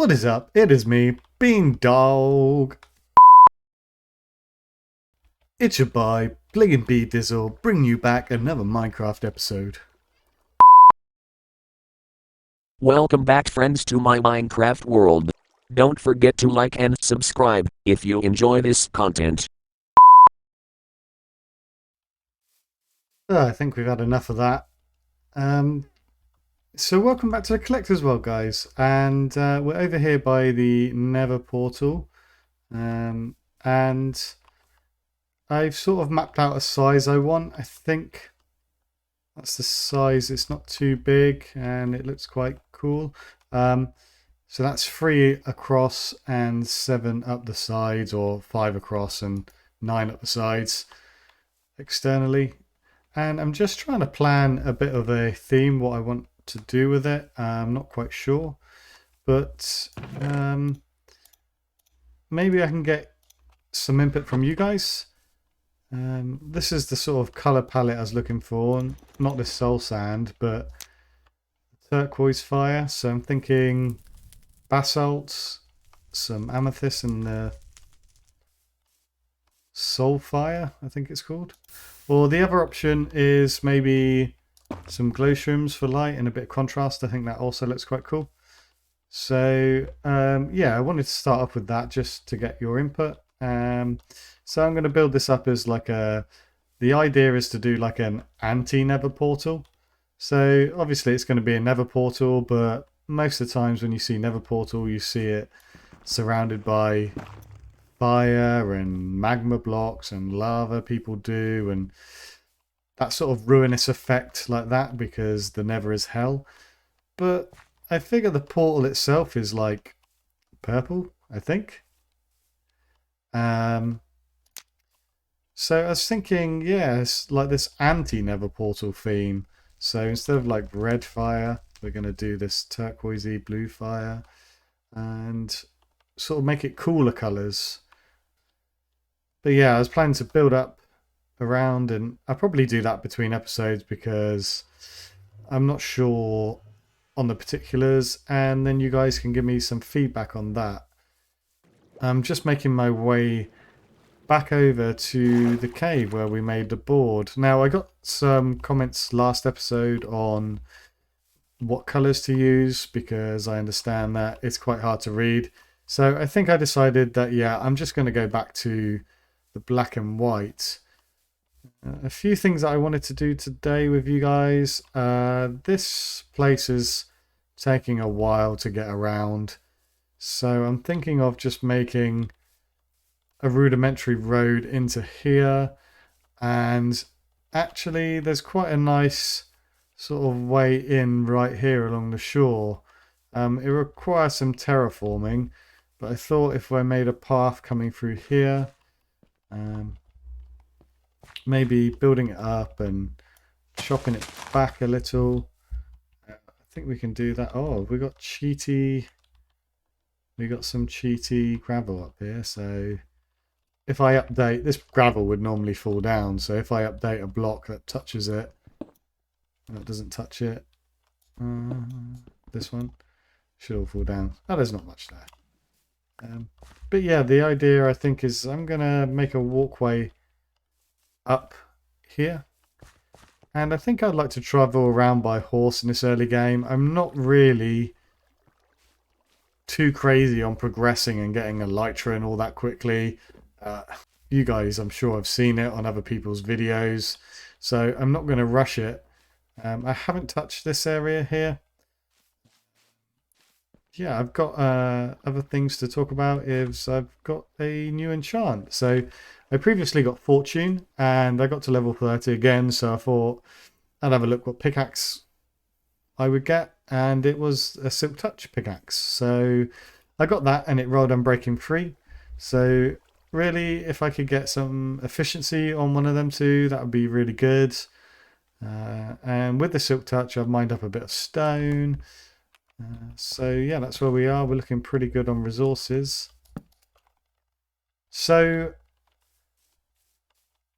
What is up? It is me, Bean Dog. It's your boy, Playing B Dizzle, bringing you back another Minecraft episode. Welcome back, friends, to my Minecraft world. Don't forget to like and subscribe if you enjoy this content. I think we've had enough of that. So welcome back to the Collector's World, guys. And we're over here by the Nether portal. And I've sort of mapped out a size I want. I think that's the size. It's not too big and it looks quite cool. So that's 3 across and 7 up the sides, or 5 across and 9 up the sides externally. And I'm just trying to plan a bit of a theme, what I want to do with it. I'm not quite sure, but maybe I can get some input from you guys. This is the sort of color palette I was looking for. Not this soul sand, but turquoise fire. So I'm thinking basalt, some amethyst, and the soul fire, I think it's called. Or the other option is maybe some glow shrooms for light and a bit of contrast. I think that also looks quite cool. So yeah, I wanted to start off with that just to get your input. So I'm going to build this up as like the idea is to do like an anti-nether portal. So obviously it's going to be a nether portal, but most of the times when you see nether portal, you see it surrounded by fire and magma blocks and lava people do, and that sort of ruinous effect like that, because the nether is hell. But I figure the portal itself is like purple, I think. So I was thinking, yeah, it's like this anti-nether portal theme. So instead of like red fire, we're going to do this turquoisey blue fire and sort of make it cooler colors. But yeah, I was planning to build up around, and I'll probably do that between episodes because I'm not sure on the particulars, and then you guys can give me some feedback on that. I'm just making my way back over to the cave where we made the board. Now, I got some comments last episode on what colors to use, because I understand that it's quite hard to read. So I think I decided that, yeah, I'm just going to go back to the black and white. A few things that I wanted to do today with you guys. This place is taking a while to get around, so I'm thinking of just making a rudimentary road into here, and actually there's quite a nice sort of way in right here along the shore. It requires some terraforming, but I thought if I made a path coming through here, maybe building it up and chopping it back a little. I think we can do that. Oh, we got cheaty. We got some cheaty gravel up here. So if I update, this gravel would normally fall down. So if I update a block that touches it, and it doesn't touch it, this one should all fall down. Oh, there's not much there. But yeah, the idea I think is I'm gonna make a walkway up here, and I think I'd like to travel around by horse in this early game. I'm not really too crazy on progressing and getting elytra and all that quickly. You guys, I'm sure, have seen it on other people's videos, so I'm not going to rush it. I haven't touched this area here. Yeah, I've got other things to talk about. Is I've got a new enchant. So I previously got Fortune, and I got to level 30 again, so I thought I'd have a look what pickaxe I would get, and it was a Silk Touch pickaxe. So I got that, and it rolled Unbreaking 3. So really, if I could get some efficiency on one of them two, that would be really good. And with the Silk Touch, I've mined up a bit of stone. So yeah, that's where we are. We're looking pretty good on resources. So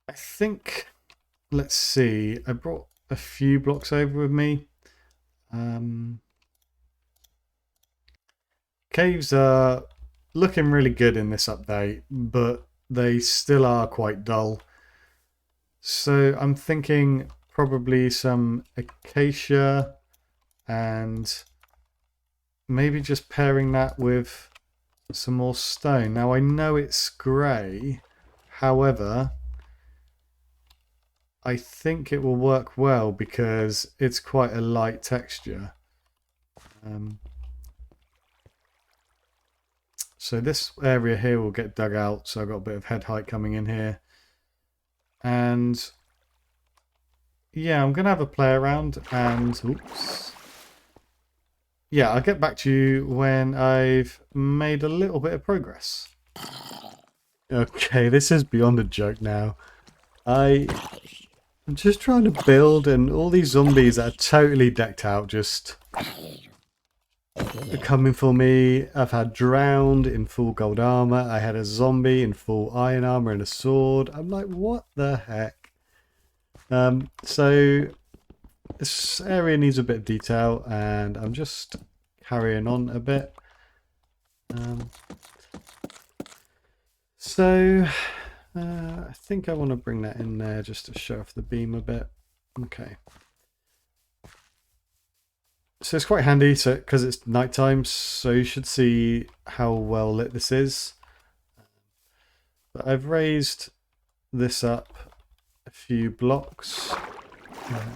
I think, let's see, I brought a few blocks over with me. Caves are looking really good in this update, but they still are quite dull. So I'm thinking probably some acacia and maybe just pairing that with some more stone. Now I know it's grey, however, I think it will work well because it's quite a light texture. So this area here will get dug out, so I've got a bit of head height coming in here. And yeah, I'm going to have a play around and... Oops. Yeah, I'll get back to you when I've made a little bit of progress. Okay, this is beyond a joke now. I'm just trying to build, and all these zombies that are totally decked out just are coming for me. I've had drowned in full gold armor. I had a zombie in full iron armor and a sword. I'm like, what the heck? So this area needs a bit of detail, and I'm just carrying on a bit. I think I want to bring that in there just to show off the beam a bit. Okay. So it's quite handy because it's nighttime, so you should see how well lit this is. But I've raised this up a few blocks.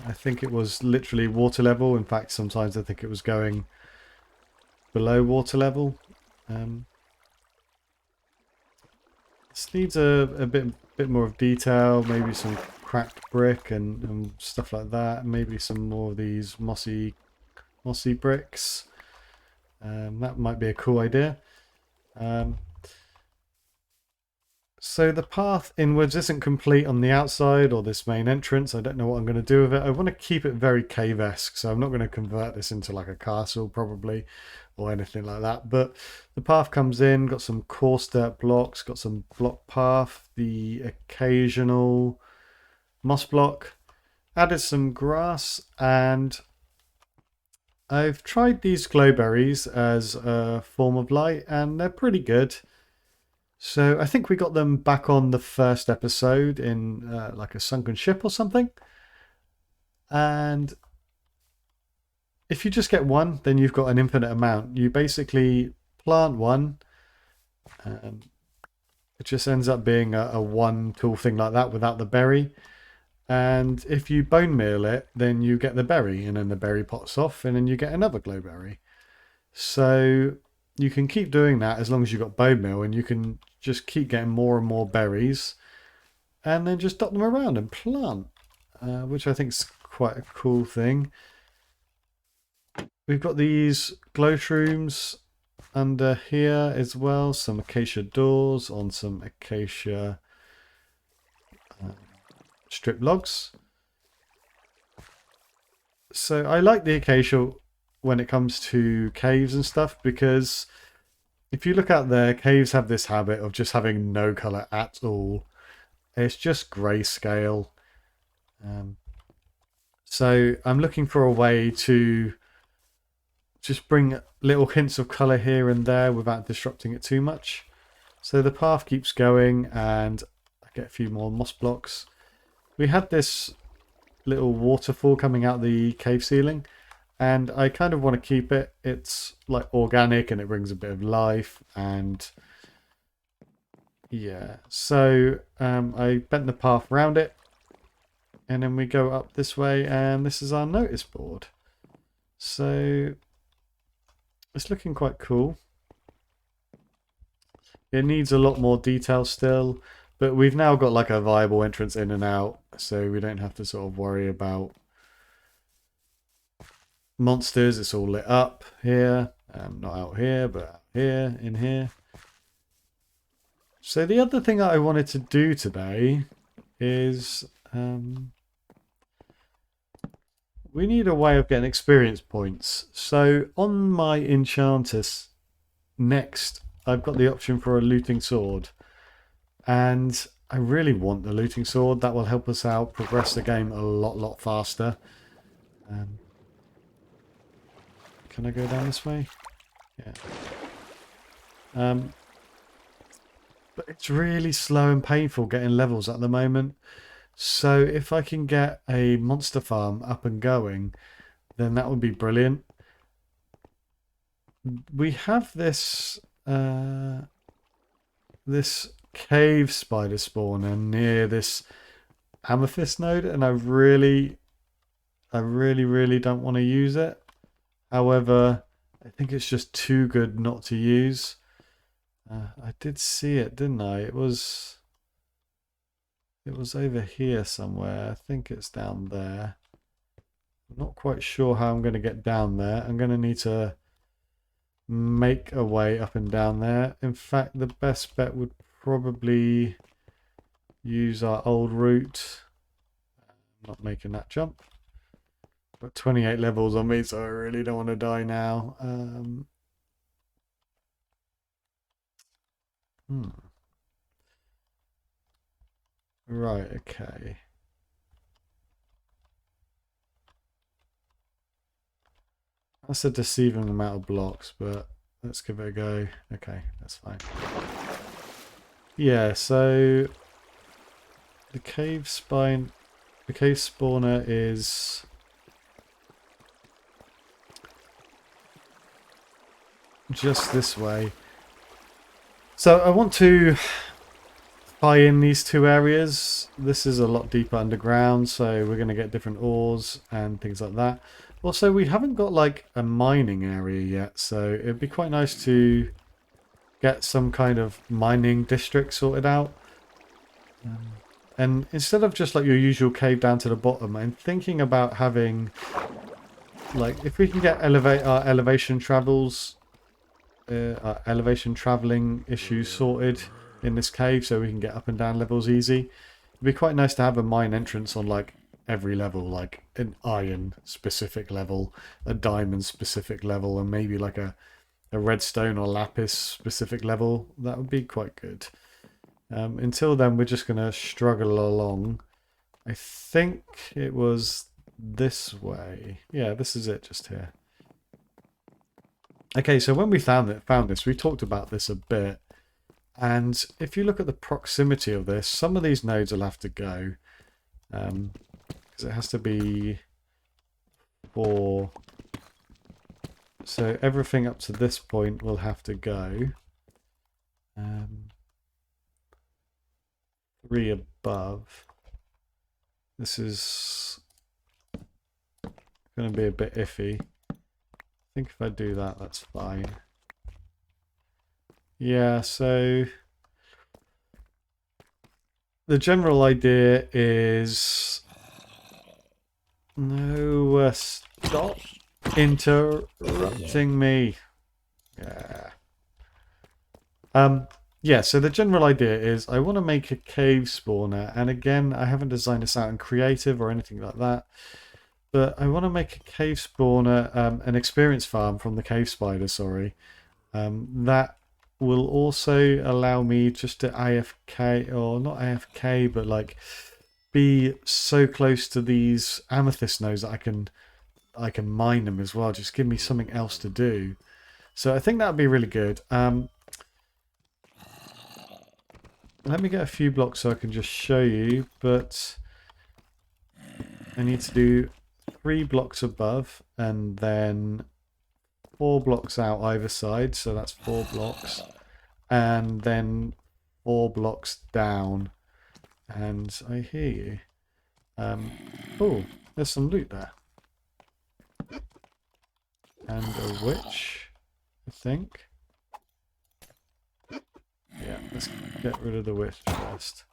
I think it was literally water level. In fact, sometimes I think it was going below water level. This needs a bit more of detail, maybe some cracked brick and stuff like that. Maybe some more of these mossy bricks. That might be a cool idea. So the path inwards isn't complete on the outside or this main entrance. I don't know what I'm going to do with it. I want to keep it very cave-esque, so I'm not going to convert this into like a castle probably or anything like that. But the path comes in, got some coarse dirt blocks, got some block path, the occasional moss block, added some grass, and I've tried these glowberries as a form of light, and they're pretty good. So I think we got them back on the first episode in like a sunken ship or something. And if you just get one, then you've got an infinite amount. You basically plant one. It just ends up being a one tool thing like that without the berry. And if you bone meal it, then you get the berry, and then the berry pops off, and then you get another glowberry. So you can keep doing that as long as you've got bone meal, and you can just keep getting more and more berries, and then just dot them around and plant, which I think is quite a cool thing. We've got these glow shrooms under here as well, some acacia doors on some acacia strip logs. So I like the acacia when it comes to caves and stuff, because if you look out there, caves have this habit of just having no colour at all. It's just grayscale. So I'm looking for a way to just bring little hints of colour here and there without disrupting it too much. So the path keeps going, and I get a few more moss blocks. We had this little waterfall coming out the cave ceiling, and I kind of want to keep it. It's like organic and it brings a bit of life, and yeah. So I bent the path around it, and then we go up this way, and this is our notice board. So it's looking quite cool. It needs a lot more detail still, but we've now got like a viable entrance in and out, so we don't have to sort of worry about monsters. It's all lit up here, not out here, but out here, in here. So the other thing that I wanted to do today is we need a way of getting experience points. So on my enchanters next, I've got the option for a looting sword, and I really want the looting sword. That will help us out progress the game a lot faster. Can I go down this way? Yeah. But it's really slow and painful getting levels at the moment. So if I can get a monster farm up and going, then that would be brilliant. We have this this cave spider spawner near this Amethyst node, and I really don't want to use it. However, I think it's just too good not to use. I did see it, didn't I? It was over here somewhere. I think it's down there. I'm not quite sure how I'm going to get down there. I'm going to need to make a way up and down there. In fact, the best bet would probably use our old route. I'm not making that jump. Got 28 levels on me, so I really don't want to die now. Right, okay. That's a deceiving amount of blocks, but let's give it a go. Okay, that's fine. Yeah, so the cave spawner is just this way. So I want to tie in these two areas. This is a lot deeper underground, so we're going to get different ores and things like that. Also, we haven't got like a mining area yet, so it'd be quite nice to get some kind of mining district sorted out. And instead of just like your usual cave down to the bottom, I'm thinking about having, like, if we can get our elevation traveling issues sorted in this cave, so we can get up and down levels easy. It'd be quite nice to have a mine entrance on like every level, like an iron specific level, a diamond specific level, and maybe like a redstone or lapis specific level. That would be quite good. Until then, we're just going to struggle along. I think it was this way. Yeah, this is it, just here. Okay, so when we found this, we talked about this a bit. And if you look at the proximity of this, some of these nodes will have to go. Because it has to be 4. So everything up to this point will have to go. 3 above. This is going to be a bit iffy. I think if I do that, that's fine. Yeah, so the general idea is no, stop interrupting me. Yeah. Yeah, so the general idea is I want to make a cave spawner, and again, I haven't designed this out in creative or anything like that, but I want to make a cave spawner, an experience farm from the cave spider, sorry, that will also allow me just to AFK, or not AFK, but like be so close to these amethyst nodes that I can mine them as well. Just give me something else to do. So I think that would be really good. Let me get a few blocks so I can just show you, but I need to do 3 blocks above and then 4 blocks out either side, so that's 4 blocks, and then 4 blocks down. And I hear you. Oh, there's some loot there. And a witch, I think. Yeah, let's get rid of the witch first.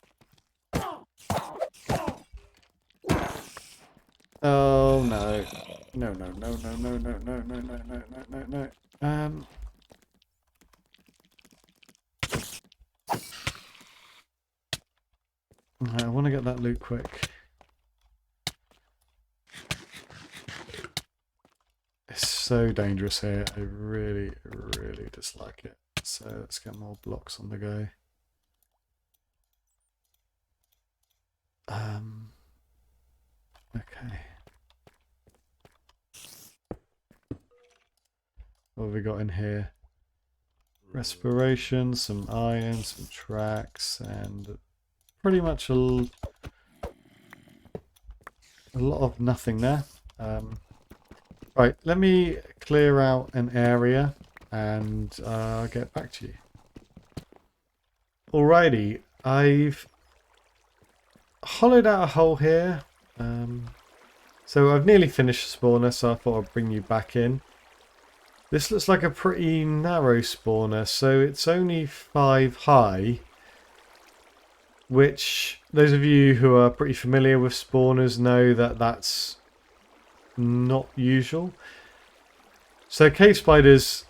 Oh no. No, no, no, no, no, no, no, no, no, no, no, no, no. I want to get that loot quick. It's so dangerous here. I really, really dislike it. So let's get more blocks on the go. Okay. What have we got in here? respiration, some iron, some tracks, and pretty much a lot of nothing there. Right, let me clear out an area and I'll get back to you. Alrighty, I've hollowed out a hole here. So I've nearly finished the spawner, so I thought I'd bring you back in. This looks like a pretty narrow spawner, so it's only 5 high, which those of you who are pretty familiar with spawners know that that's not usual. So cave spiders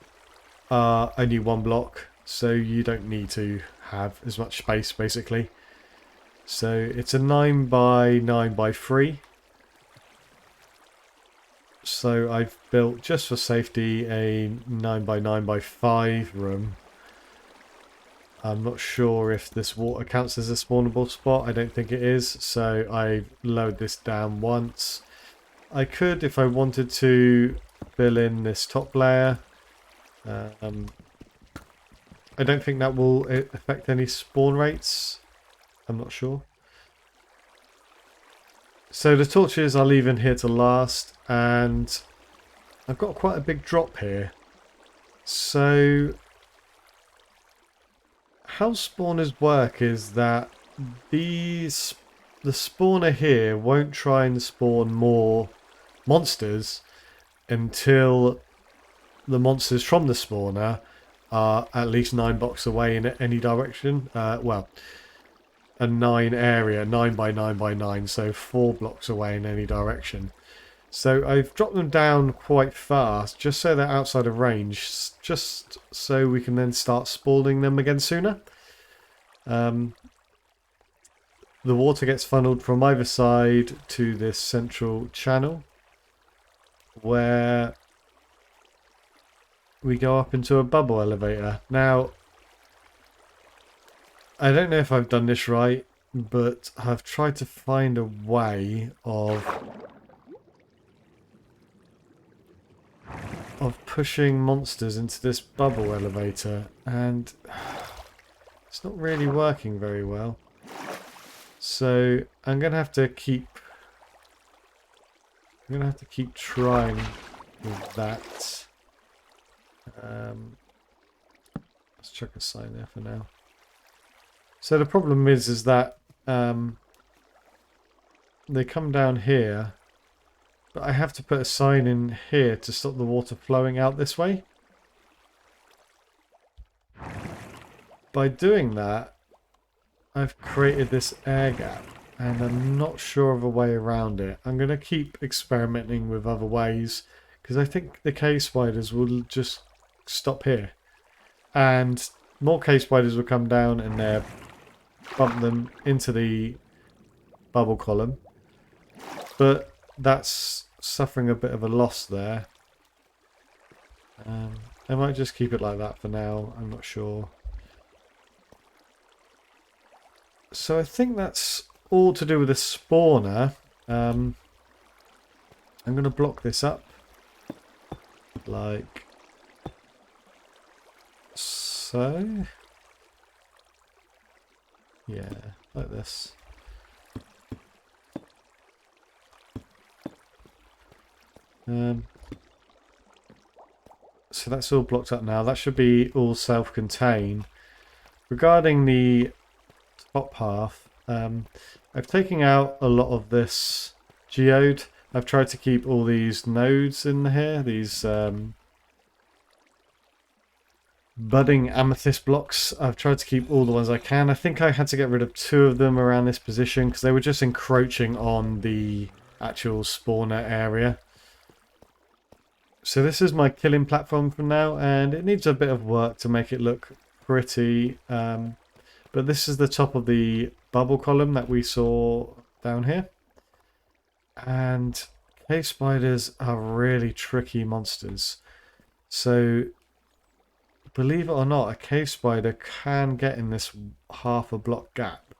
are only 1 block, so you don't need to have as much space basically. So it's a 9 by 9 by 3. So I've built, just for safety, a 9 by 9 by 5 room. I'm not sure if this water counts as a spawnable spot. I don't think it is. So I've lowered this down once. I could, if I wanted to, fill in this top layer. I don't think that will affect any spawn rates. I'm not sure. So the torches I'll leave in here to last, and I've got quite a big drop here. So how spawners work is that the spawner here won't try and spawn more monsters until the monsters from the spawner are at least 9 blocks away in any direction. Well, a 9 area, 9 by 9 by 9, so 4 blocks away in any direction. So I've dropped them down quite fast, just so they're outside of range, just so we can then start spawning them again sooner. The water gets funneled from either side to this central channel, where we go up into a bubble elevator. Now, I don't know if I've done this right, but I've tried to find a way of pushing monsters into this bubble elevator, and it's not really working very well. So I'm gonna have to keep trying with that. Let's chuck a sign there for now. So the problem is that they come down here, but I have to put a sign in here to stop the water flowing out this way. By doing that, I've created this air gap, and I'm not sure of a way around it. I'm going to keep experimenting with other ways, because I think the cave spiders will just stop here. And more cave spiders will come down and bump them into the bubble column. But that's suffering a bit of a loss there. I might just keep it like that for now. I'm not sure. So I think that's all to do with the spawner. I'm going to block this up like so. Yeah, like this. So that's all blocked up now. That should be all self-contained. Regarding the top half, I've taken out a lot of this geode. I've tried to keep all these nodes in here, these budding amethyst blocks. I've tried to keep all the ones I can. I think I had to get rid of 2 of them around this position because they were just encroaching on the actual spawner area. So this is my killing platform for now, and it needs a bit of work to make it look pretty. But this is the top of the bubble column that we saw down here. And cave spiders are really tricky monsters. So believe it or not, a cave spider can get in this half a block gap.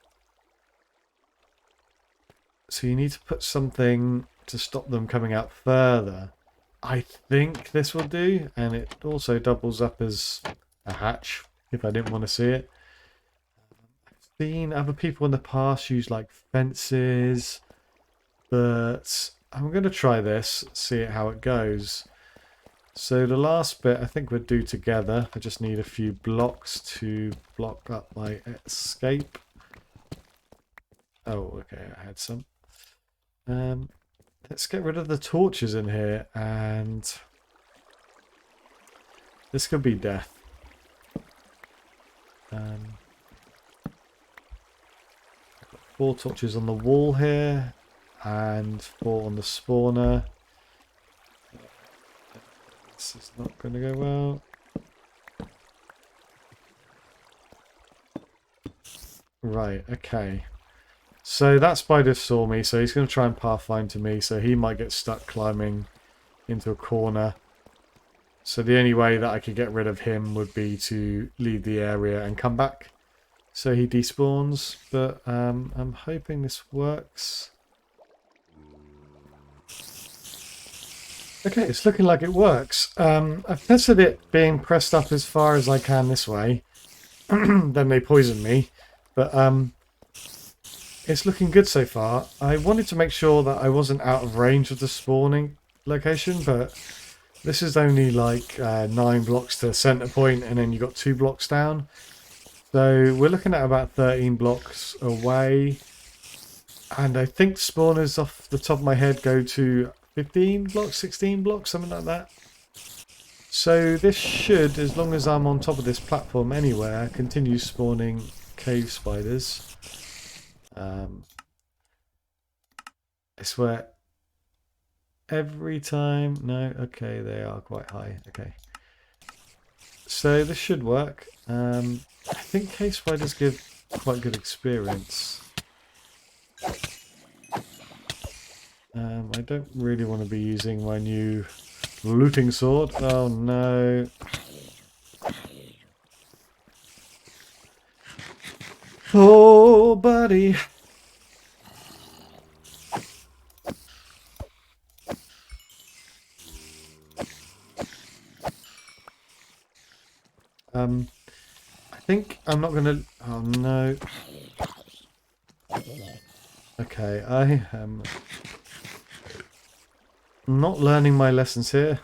So you need to put something to stop them coming out further. I think this will do, and it also doubles up as a hatch if I didn't want to see it. I've seen other people in the past use like fences, but I'm going to try this, see how it goes. So the last bit I think we'll do together. I just need a few blocks to block up my escape. Oh, okay, I had some. Let's get rid of the torches in here, and this could be death. 4 torches on the wall here, and 4 on the spawner. This is not going to go well. Right, okay. So that spider saw me, so he's going to try and pathfind to me, so he might get stuck climbing into a corner. So the only way that I could get rid of him would be to leave the area and come back. So he despawns, but I'm hoping this works. Okay, it's looking like it works. I've tested it being pressed up as far as I can this way. Then they poisoned me. But it's looking good so far. I wanted to make sure that I wasn't out of range of the spawning location, but this is only like 9 blocks to the center point, and then you got 2 blocks down. So we're looking at about 13 blocks away. And I think spawners off the top of my head go to 15 blocks, 16 blocks, something like that. So this should, as long as I'm on top of this platform anywhere, continue spawning cave spiders. I swear, every time... No, okay, they are quite high. Okay. So this should work. I think cave spiders give quite good experience. I don't really want to be using my new looting sword. Oh no. Oh, buddy. I think I'm not gonna... Oh no. Okay, I am not learning my lessons here.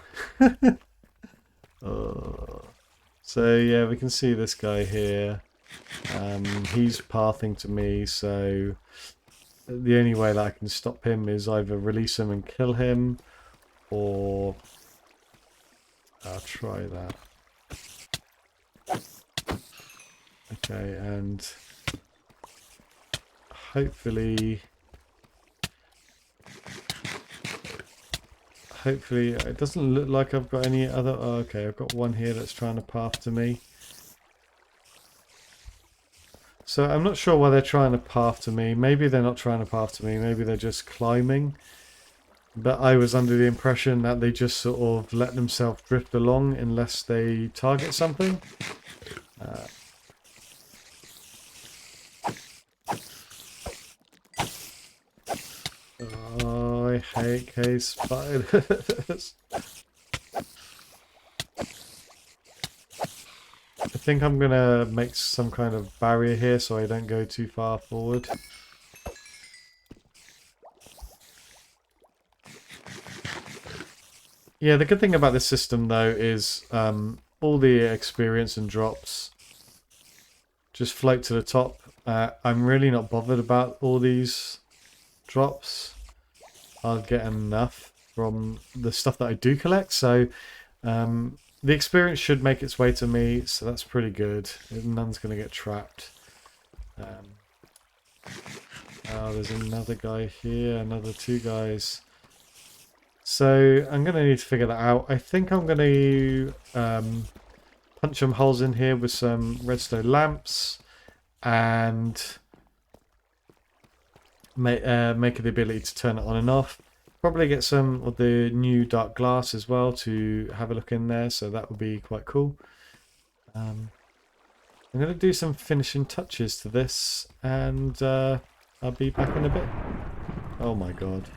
So yeah, we can see this guy here. He's pathing to me, so the only way that I can stop him is either release him and kill him, or I'll try that. Okay, and hopefully it doesn't look like I've got any other... Oh, okay, I've got one here that's trying to path to me. So I'm not sure why they're trying to path to me. Maybe they're not trying to path to me. Maybe they're just climbing. But I was under the impression that they just sort of let themselves drift along unless they target something. Oh, I hate cave spiders. I think I'm going to make some kind of barrier here so I don't go too far forward. Yeah, the good thing about this system though is all the experience and drops just float to the top. I'm really not bothered about all these drops. I'll get enough from the stuff that I do collect, so the experience should make its way to me, so that's pretty good. None's going to get trapped. Oh, there's another guy here, another 2 guys. So I'm going to need to figure that out. I think I'm going to punch some holes in here with some redstone lamps and make the ability to turn it on and off. Probably get some of the new dark glass as well to have a look in there, so that would be quite cool. I'm going to do some finishing touches to this, and I'll be back in a bit. Oh my god.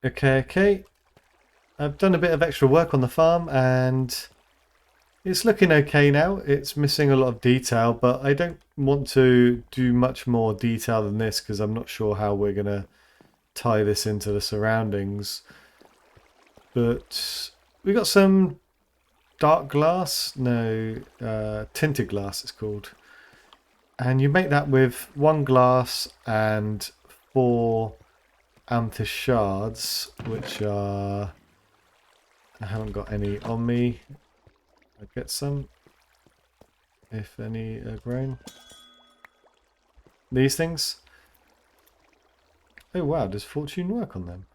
Okay. I've done a bit of extra work on the farm and it's looking okay now. It's missing a lot of detail, but I don't want to do much more detail than this because I'm not sure how we're going to tie this into the surroundings. But we got some dark glass, no, tinted glass it's called. And you make that with 1 glass and 4 amethyst shards, which are... I haven't got any on me. I'll get some, if any are grown. These things. Oh wow, does fortune work on them?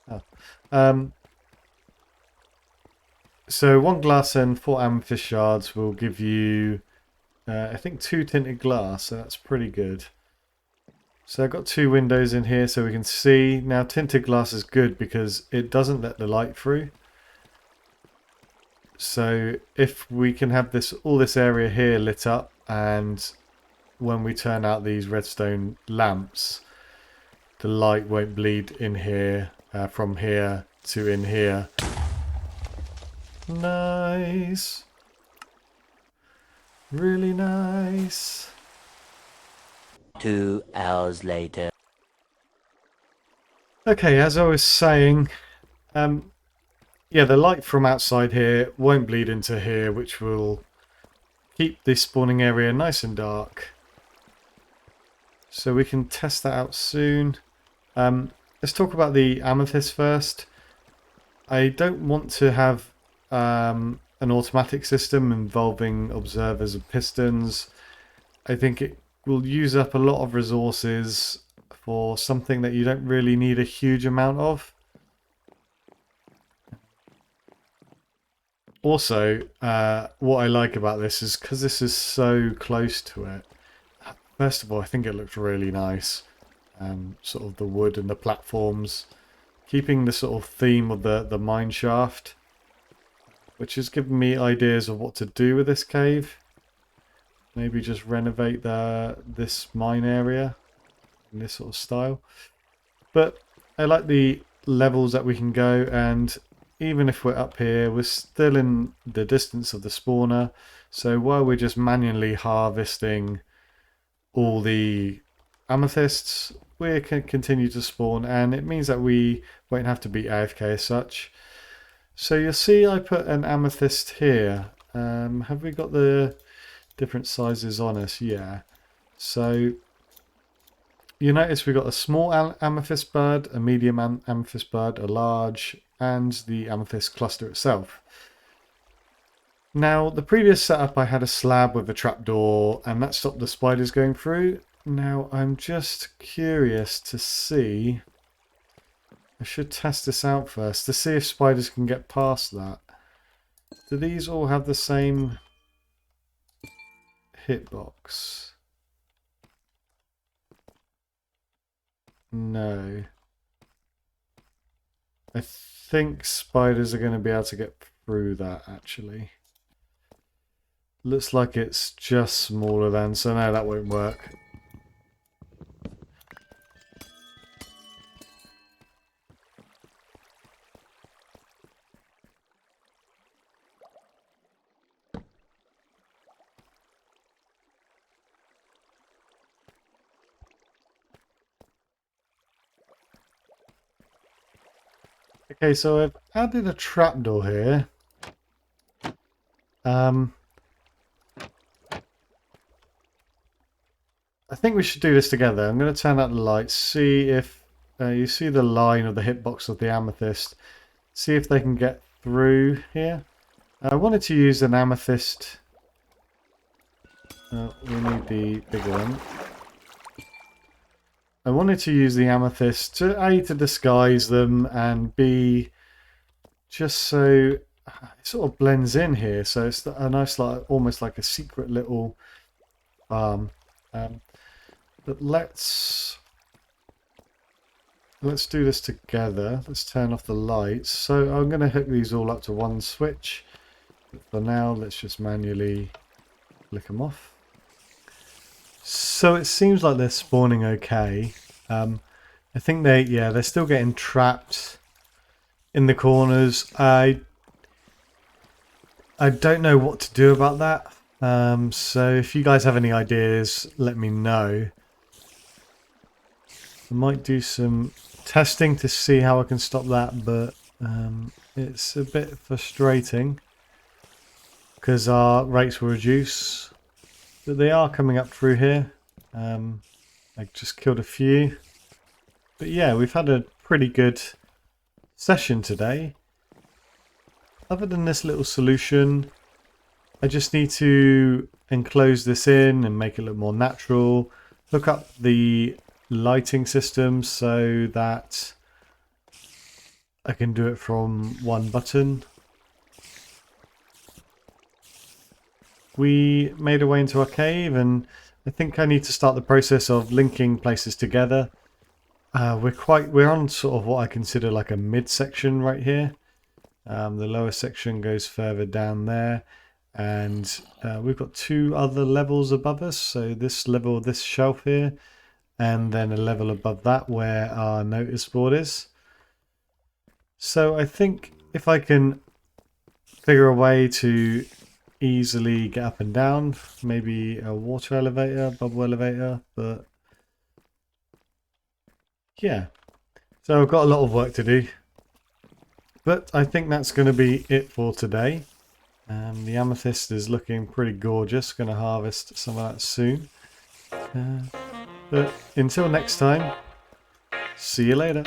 Oh. So 1 glass and 4 amethyst shards will give you, I think 2 tinted glass, so that's pretty good. So I've got 2 windows in here so we can see. Now tinted glass is good because it doesn't let the light through. So if we can have all this area here lit up, and when we turn out these redstone lamps, the light won't bleed in here, from here to in here. Nice. Really nice. 2 hours later. Okay, as I was saying, yeah, the light from outside here won't bleed into here, which will keep the spawning area nice and dark. So we can test that out soon. Let's talk about the amethyst first. I don't want to have an automatic system involving observers and pistons. I think it will use up a lot of resources for something that you don't really need a huge amount of. Also, what I like about this is because this is so close to it. First of all, I think it looks really nice. Sort of the wood and the platforms, keeping the sort of theme of the mine shaft, which has given me ideas of what to do with this cave. Maybe just renovate this mine area in this sort of style. But I like the levels that we can go, and even if we're up here, we're still in the distance of the spawner. So while we're just manually harvesting all the amethysts, we can continue to spawn, and it means that we won't have to be AFK as such. So you'll see I put an amethyst here. Have we got the different sizes on us? Yeah. So you notice we got a small amethyst bird, a medium amethyst bird, a large, and the amethyst cluster itself. Now, the previous setup I had a slab with a trapdoor, and that stopped the spiders going through. Now, I'm just curious to see... I should test this out first to see if spiders can get past that. Do these all have the same hitbox? No. I think spiders are going to be able to get through that, actually. Looks like it's just smaller than, so no, that won't work. Okay, so I've added a trapdoor here. I think we should do this together. I'm going to turn out the lights, see if you see the line of the hitbox of the amethyst. See if they can get through here. I wanted to use an amethyst. We need the bigger one. I wanted to use the amethyst to A, to disguise them, and B, just so it sort of blends in here. So it's a nice, like, almost like a secret little farm. But let's do this together. Let's turn off the lights. So I'm going to hook these all up to one switch. But for now, let's just manually flick them off. So it seems like they're spawning okay. I think they're still getting trapped in the corners. I don't know what to do about that. So if you guys have any ideas, let me know. I might do some testing to see how I can stop that, but it's a bit frustrating because our rates will reduce. But they are coming up through here. I just killed a few. But yeah, we've had a pretty good session today. Other than this little solution, I just need to enclose this in and make it look more natural. Hook up the lighting system so that I can do it from one button. We made our way into our cave, and I think I need to start the process of linking places together. We're on sort of what I consider like a midsection right here. The lower section goes further down there, and we've got two other levels above us. So this level, this shelf here, and then a level above that where our notice board is. So I think if I can figure a way to easily get up and down, maybe a water elevator, bubble elevator, but yeah. So I've got a lot of work to do. But I think that's going to be it for today. The amethyst is looking pretty gorgeous. Going to harvest some of that soon. But until next time, see you later.